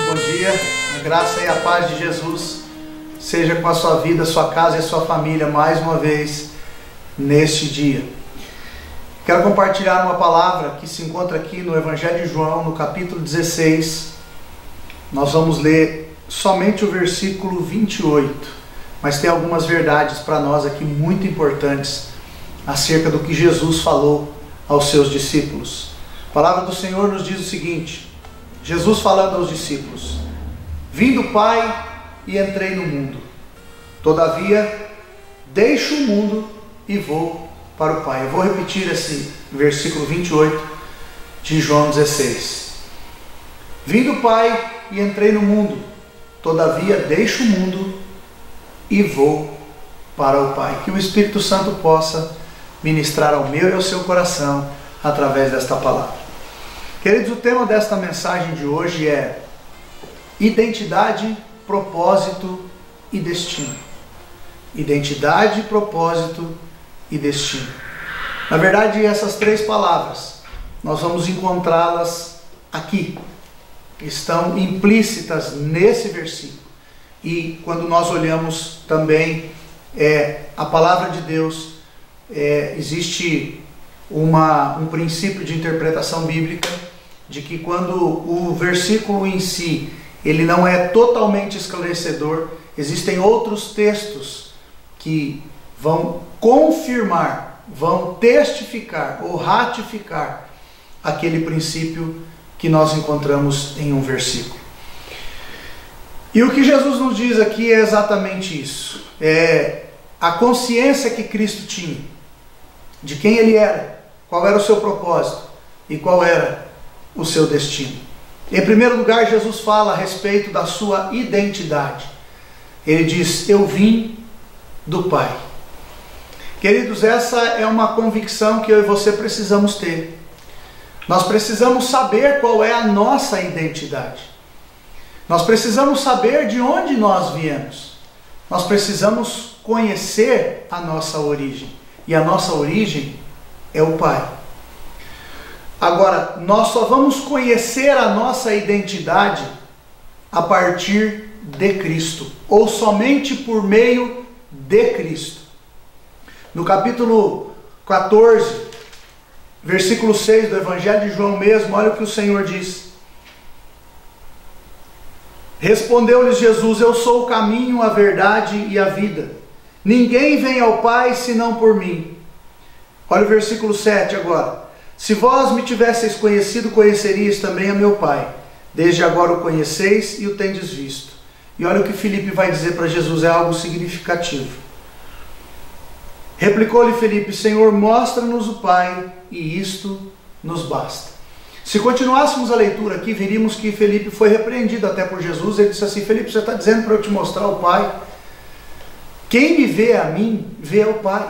bom dia. A graça e a paz de Jesus seja com a sua vida, sua casa e a sua família mais uma vez neste dia. Quero compartilhar uma palavra que se encontra aqui no Evangelho de João, no capítulo 16. Nós vamos ler somente o versículo 28, mas tem algumas verdades para nós aqui muito importantes acerca do que Jesus falou aos seus discípulos. A palavra do Senhor nos diz o seguinte: Jesus falando aos discípulos: vim do Pai e entrei no mundo, todavia deixo o mundo e vou para o Pai. Eu vou repetir esse versículo 28 de João 16. Vim do Pai e entrei no mundo, todavia deixo o mundo e vou para o Pai. Que o Espírito Santo possa ministrar ao meu e ao seu coração através desta palavra. Queridos, o tema desta mensagem de hoje é identidade, propósito e destino. Identidade, propósito e destino. Na verdade, essas três palavras, nós vamos encontrá-las aqui. Estão implícitas nesse versículo. E quando nós olhamos também a palavra de Deus, existe um princípio de interpretação bíblica de que quando o versículo em si ele não é totalmente esclarecedor, existem outros textos que vão confirmar, vão testificar ou ratificar aquele princípio que nós encontramos em um versículo. E o que Jesus nos diz aqui é exatamente isso. É a consciência que Cristo tinha de quem Ele era, qual era o seu propósito e qual era o seu destino. Em primeiro lugar, Jesus fala a respeito da sua identidade. Ele diz: eu vim do Pai. Queridos, essa é uma convicção que eu e você precisamos ter. Nós precisamos saber qual é a nossa identidade. Nós precisamos saber de onde nós viemos. Nós precisamos conhecer a nossa origem. E a nossa origem é o Pai. Agora, nós só vamos conhecer a nossa identidade a partir de Cristo, ou somente por meio de Cristo. No capítulo 14, versículo 6 do Evangelho de João mesmo, olha o que o Senhor diz. Respondeu-lhes Jesus: eu sou o caminho, a verdade e a vida. Ninguém vem ao Pai senão por mim. Olha o versículo 7 agora. Se vós me tivesseis conhecido, conheceríeis também a meu Pai. Desde agora o conheceis e o tendes visto. E olha o que Filipe vai dizer para Jesus, é algo significativo. Replicou-lhe Filipe: Senhor, mostra-nos o Pai, e isto nos basta. Se continuássemos a leitura aqui, veríamos que Filipe foi repreendido até por Jesus. Ele disse assim: Filipe, você está dizendo para eu te mostrar o Pai? Quem me vê a mim, vê o Pai.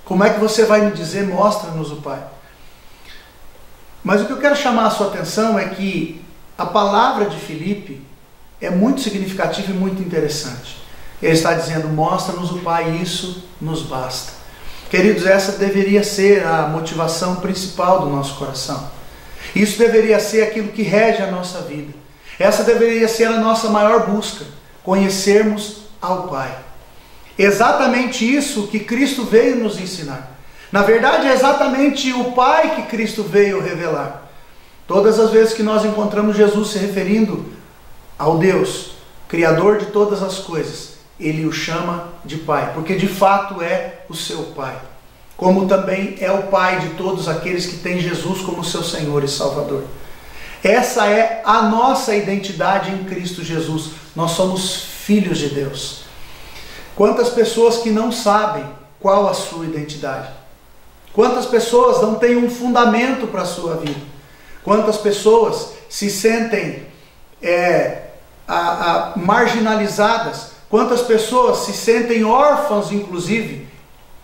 Como é que você vai me dizer, mostra-nos o Pai? Mas o que eu quero chamar a sua atenção é que a palavra de Filipe é muito significativa e muito interessante. Ele está dizendo: mostra-nos o Pai, isso nos basta. Queridos, essa deveria ser a motivação principal do nosso coração. Isso deveria ser aquilo que rege a nossa vida. Essa deveria ser a nossa maior busca, conhecermos ao Pai. Exatamente isso que Cristo veio nos ensinar. Na verdade, é exatamente o Pai que Cristo veio revelar. Todas as vezes que nós encontramos Jesus se referindo ao Deus, Criador de todas as coisas, Ele o chama de Pai, porque de fato é o seu Pai. Como também é o Pai de todos aqueles que têm Jesus como seu Senhor e Salvador. Essa é a nossa identidade em Cristo Jesus. Nós somos filhos de Deus. Quantas pessoas que não sabem qual a sua identidade? Quantas pessoas não têm um fundamento para a sua vida? Quantas pessoas se sentem marginalizadas? Quantas pessoas se sentem órfãos, inclusive,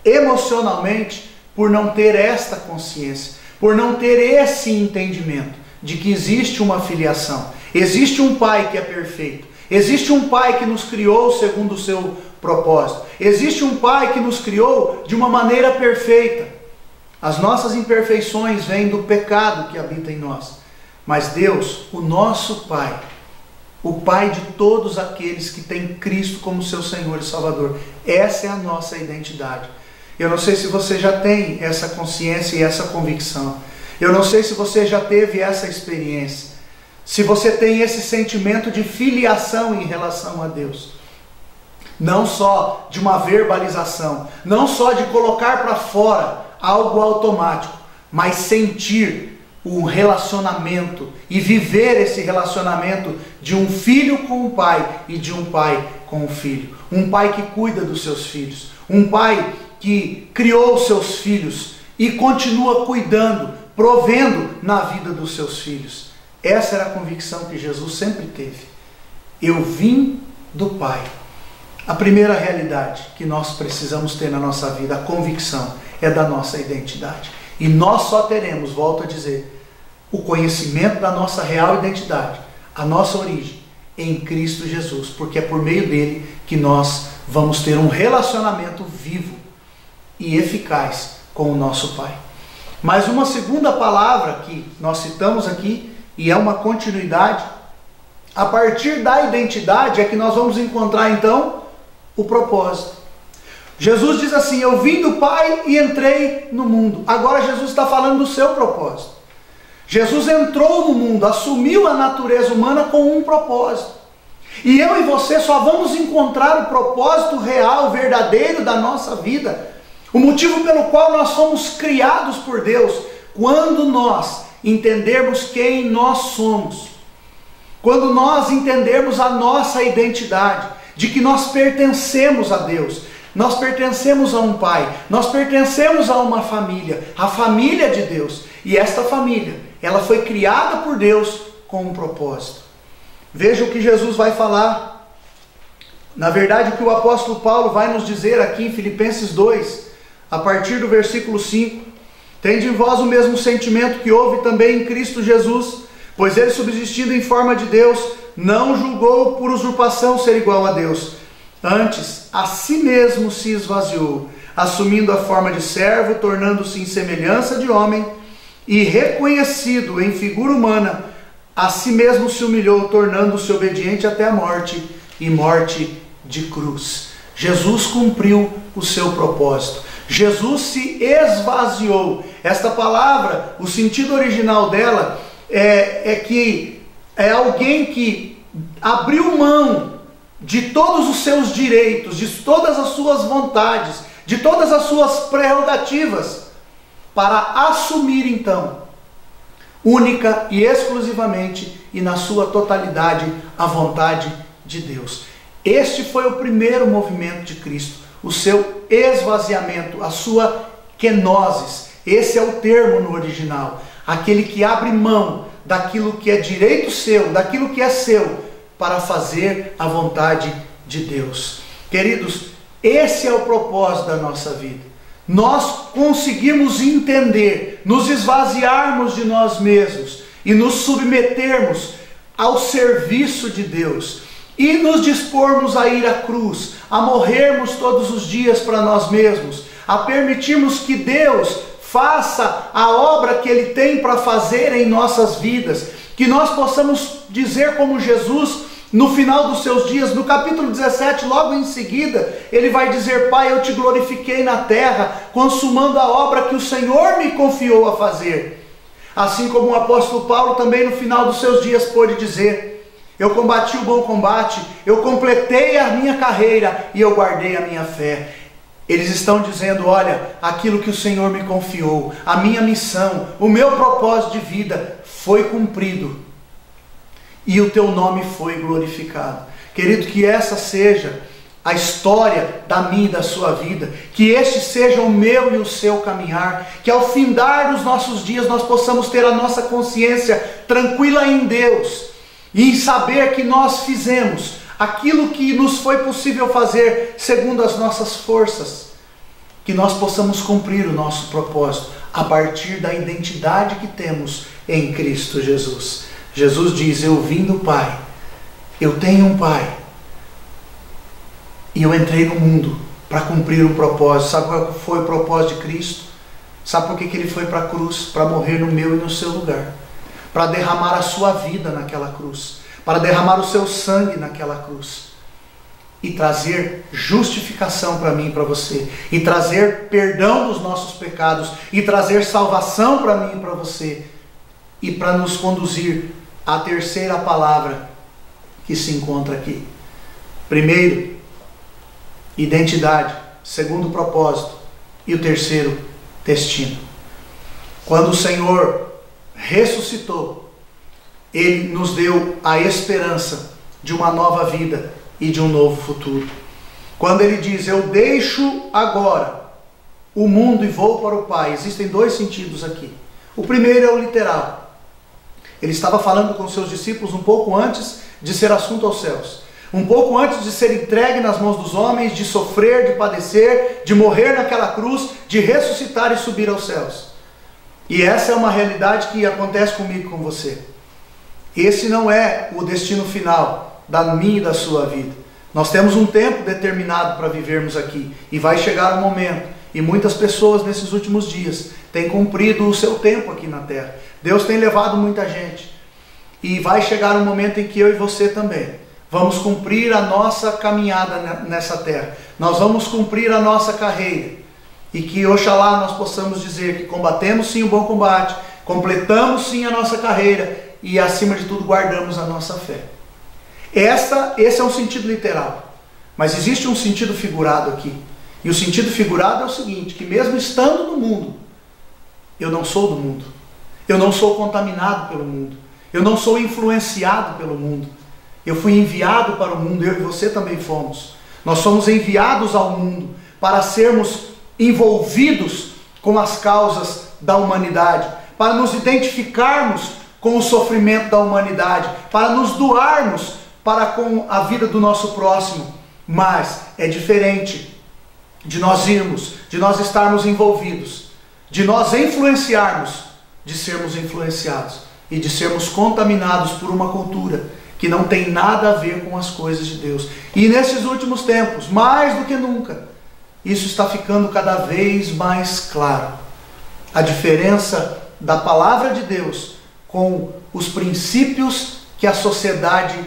emocionalmente, por não ter esta consciência, por não ter esse entendimento de que existe uma filiação, existe um Pai que é perfeito, existe um Pai que nos criou segundo o seu propósito, existe um Pai que nos criou de uma maneira perfeita. As nossas imperfeições vêm do pecado que habita em nós, mas Deus, o nosso Pai, o Pai de todos aqueles que têm Cristo como seu Senhor e Salvador. Essa é a nossa identidade. Eu não sei se você já tem essa consciência e essa convicção. Eu não sei se você já teve essa experiência. Se você tem esse sentimento de filiação em relação a Deus. Não só de uma verbalização, não só de colocar para fora algo automático, mas sentir um relacionamento e viver esse relacionamento de um filho com o pai e de um pai com o filho. Um pai que cuida dos seus filhos, um pai que criou os seus filhos e continua cuidando, provendo na vida dos seus filhos. Essa era a convicção que Jesus sempre teve. Eu vim do Pai. A primeira realidade que nós precisamos ter na nossa vida, a convicção, é da nossa identidade. E nós só teremos, volto a dizer, o conhecimento da nossa real identidade, a nossa origem, em Cristo Jesus, porque é por meio dele que nós vamos ter um relacionamento vivo e eficaz com o nosso Pai. Mas uma segunda palavra que nós citamos aqui, e é uma continuidade, a partir da identidade é que nós vamos encontrar então o propósito. Jesus diz assim: eu vim do Pai e entrei no mundo. Agora Jesus está falando do seu propósito. Jesus entrou no mundo, assumiu a natureza humana com um propósito. E eu e você só vamos encontrar o propósito real, verdadeiro da nossa vida, o motivo pelo qual nós fomos criados por Deus, quando nós entendermos quem nós somos, quando nós entendermos a nossa identidade, de que nós pertencemos a Deus, nós pertencemos a um Pai, nós pertencemos a uma família, a família de Deus, e esta família, ela foi criada por Deus com um propósito. Veja o que Jesus vai falar, na verdade o que o apóstolo Paulo vai nos dizer aqui em Filipenses 2, a partir do versículo 5, tende em vós o mesmo sentimento que houve também em Cristo Jesus, pois ele, subsistindo em forma de Deus, não julgou por usurpação ser igual a Deus. Antes, a si mesmo se esvaziou, assumindo a forma de servo, tornando-se em semelhança de homem, e reconhecido em figura humana, a si mesmo se humilhou, tornando-se obediente até a morte, e morte de cruz. Jesus cumpriu o seu propósito. Jesus se esvaziou. Esta palavra, o sentido original dela é que é alguém que abriu mão de todos os seus direitos, de todas as suas vontades, de todas as suas prerrogativas, para assumir então, única e exclusivamente e na sua totalidade, a vontade de Deus. Este foi o primeiro movimento de Cristo, o seu esvaziamento, a sua kenosis. Esse é o termo no original. Aquele que abre mão daquilo que é direito seu, daquilo que é seu, para fazer a vontade de Deus. Queridos, esse é o propósito da nossa vida. Nós conseguirmos entender, nos esvaziarmos de nós mesmos e nos submetermos ao serviço de Deus e nos dispormos a ir à cruz, a morrermos todos os dias para nós mesmos, a permitirmos que Deus faça a obra que Ele tem para fazer em nossas vidas, que nós possamos dizer como Jesus, no final dos seus dias, no capítulo 17, logo em seguida, Ele vai dizer: Pai, eu te glorifiquei na terra, consumando a obra que o Senhor me confiou a fazer. Assim como o apóstolo Paulo também no final dos seus dias pôde dizer: eu combati o bom combate, eu completei a minha carreira e eu guardei a minha fé. Eles estão dizendo: olha, aquilo que o Senhor me confiou, a minha missão, o meu propósito de vida foi cumprido e o teu nome foi glorificado. Querido, que essa seja a história da minha e da sua vida, que este seja o meu e o seu caminhar, que ao findar dos nossos dias nós possamos ter a nossa consciência tranquila em Deus e em saber que nós fizemos aquilo que nos foi possível fazer segundo as nossas forças, que nós possamos cumprir o nosso propósito a partir da identidade que temos em Cristo Jesus. Jesus diz: eu vim do Pai, eu tenho um Pai, e eu entrei no mundo para cumprir um propósito. Sabe qual foi o propósito de Cristo? Sabe por que Ele foi para a cruz? Para morrer no meu e no seu lugar, para derramar a sua vida naquela cruz, para derramar o seu sangue naquela cruz e trazer justificação para mim e para você, e trazer perdão dos nossos pecados, e trazer salvação para mim e para você, e para nos conduzir à terceira palavra que se encontra aqui. Primeiro, identidade. Segundo, propósito. E o terceiro, destino. Quando o Senhor ressuscitou, Ele nos deu a esperança de uma nova vida e de um novo futuro. Quando Ele diz, eu deixo agora o mundo e vou para o Pai, existem dois sentidos aqui. O primeiro é o literal. Ele estava falando com seus discípulos um pouco antes de ser assunto aos céus. Um pouco antes de ser entregue nas mãos dos homens, de sofrer, de padecer, de morrer naquela cruz, de ressuscitar e subir aos céus. E essa é uma realidade que acontece comigo e com você. Esse não é o destino final da minha e da sua vida. Nós temos um tempo determinado para vivermos aqui. E vai chegar um momento. E muitas pessoas nesses últimos dias têm cumprido o seu tempo aqui na terra. Deus tem levado muita gente. E vai chegar um momento em que eu e você também vamos cumprir a nossa caminhada nessa terra. Nós vamos cumprir a nossa carreira. E que, oxalá, nós possamos dizer que combatemos sim o bom combate, completamos sim a nossa carreira e, acima de tudo, guardamos a nossa fé. Esse é um sentido literal. Mas existe um sentido figurado aqui. E o sentido figurado é o seguinte, que mesmo estando no mundo, eu não sou do mundo. Eu não sou contaminado pelo mundo. Eu não sou influenciado pelo mundo. Eu fui enviado para o mundo, eu e você também fomos. Nós somos enviados ao mundo para sermos envolvidos com as causas da humanidade, para nos identificarmos com o sofrimento da humanidade, para nos doarmos para com a vida do nosso próximo. Mas é diferente de nós irmos, de nós estarmos envolvidos, de nós influenciarmos, de sermos influenciados e de sermos contaminados por uma cultura que não tem nada a ver com as coisas de Deus. E nesses últimos tempos, mais do que nunca, isso está ficando cada vez mais claro. A diferença da palavra de Deus com os princípios que a sociedade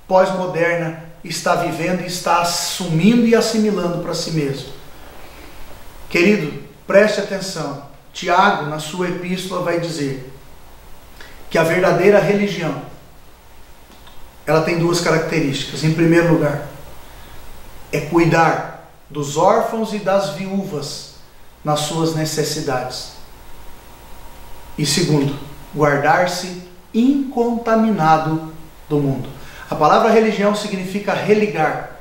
pós-moderna está vivendo e está assumindo e assimilando para si mesmo. Querido, preste atenção. Tiago, na sua epístola, vai dizer que a verdadeira religião, ela tem duas características. Em primeiro lugar, é cuidar dos órfãos e das viúvas nas suas necessidades. E segundo, guardar-se incontaminado do mundo. A palavra religião significa religar.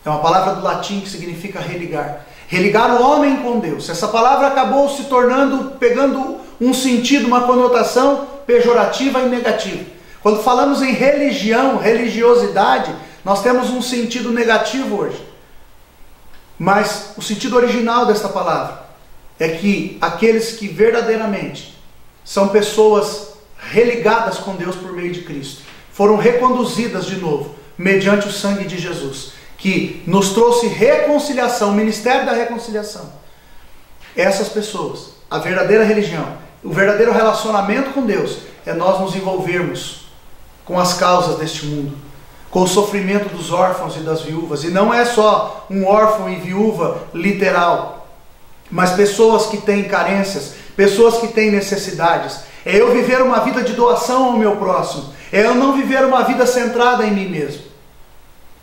É uma palavra do latim que significa religar. Religar o homem com Deus. Essa palavra acabou se tornando, pegando um sentido, uma conotação pejorativa e negativa. Quando falamos em religião, religiosidade, nós temos um sentido negativo hoje. Mas o sentido original desta palavra é que aqueles que verdadeiramente são pessoas religadas com Deus por meio de Cristo, foram reconduzidas de novo, mediante o sangue de Jesus, que nos trouxe reconciliação, o ministério da reconciliação. Essas pessoas, a verdadeira religião, o verdadeiro relacionamento com Deus, é nós nos envolvermos com as causas deste mundo, com o sofrimento dos órfãos e das viúvas. E não é só um órfão e viúva literal, mas pessoas que têm carências, pessoas que têm necessidades. É eu viver uma vida de doação ao meu próximo. É eu não viver uma vida centrada em mim mesmo.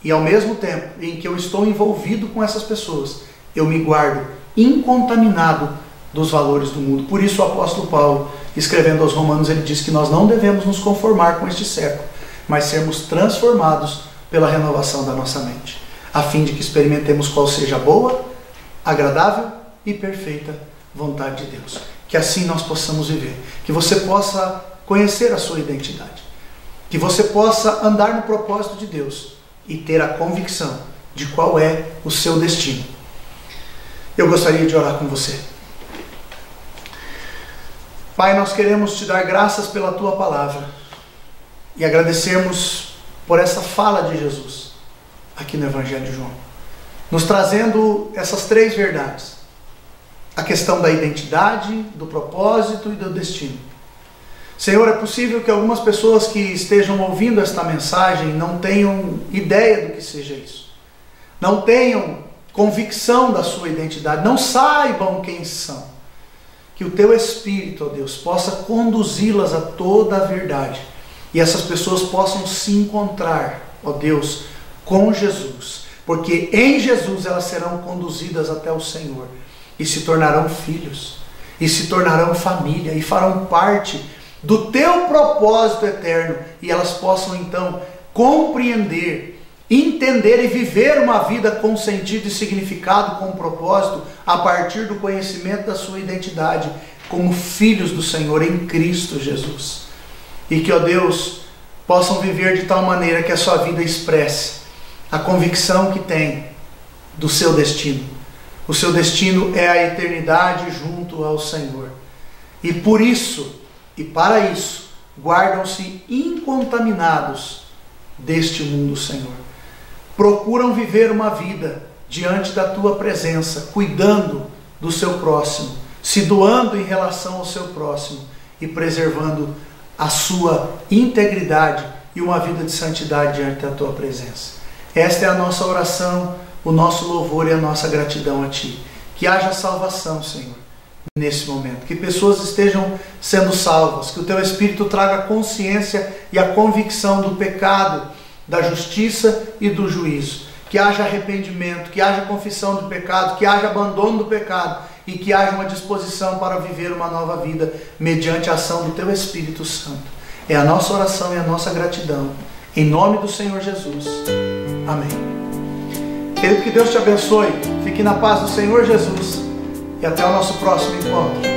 E ao mesmo tempo em que eu estou envolvido com essas pessoas, eu me guardo incontaminado dos valores do mundo. Por isso o apóstolo Paulo, escrevendo aos Romanos, ele diz que nós não devemos nos conformar com este século, mas sermos transformados pela renovação da nossa mente, a fim de que experimentemos qual seja a boa, agradável e perfeita vontade de Deus. Que assim nós possamos viver, que você possa conhecer a sua identidade, que você possa andar no propósito de Deus e ter a convicção de qual é o seu destino. Eu gostaria de orar com você. Pai, nós queremos te dar graças pela tua palavra e agradecermos por essa fala de Jesus aqui no Evangelho de João, nos trazendo essas três verdades: a questão da identidade, do propósito e do destino. Senhor, é possível que algumas pessoas que estejam ouvindo esta mensagem não tenham ideia do que seja isso. Não tenham convicção da sua identidade, não saibam quem são. Que o Teu Espírito, ó Deus, possa conduzi-las a toda a verdade. E essas pessoas possam se encontrar, ó Deus, com Jesus. Porque em Jesus elas serão conduzidas até o Senhor. E se tornarão filhos. E se tornarão família. E farão parte do Teu propósito eterno. E elas possam então compreender, entender e viver uma vida com sentido e significado, com propósito, a partir do conhecimento da sua identidade como filhos do Senhor em Cristo Jesus. E que, ó Deus, possam viver de tal maneira que a sua vida expresse a convicção que tem do seu destino. O seu destino é a eternidade junto ao Senhor. E por isso, e para isso, guardam-se incontaminados deste mundo, Senhor. Procuram viver uma vida diante da Tua presença, cuidando do seu próximo, se doando em relação ao seu próximo e preservando a sua integridade e uma vida de santidade diante da Tua presença. Esta é a nossa oração, o nosso louvor e a nossa gratidão a Ti. Que haja salvação, Senhor, nesse momento. Que pessoas estejam sendo salvas, que o Teu Espírito traga a consciência e a convicção do pecado, da justiça e do juízo. Que haja arrependimento, que haja confissão do pecado, que haja abandono do pecado e que haja uma disposição para viver uma nova vida mediante a ação do Teu Espírito Santo. É a nossa oração e a nossa gratidão. Em nome do Senhor Jesus. Amém. Querido, que Deus te abençoe. Fique na paz do Senhor Jesus. E até o nosso próximo encontro.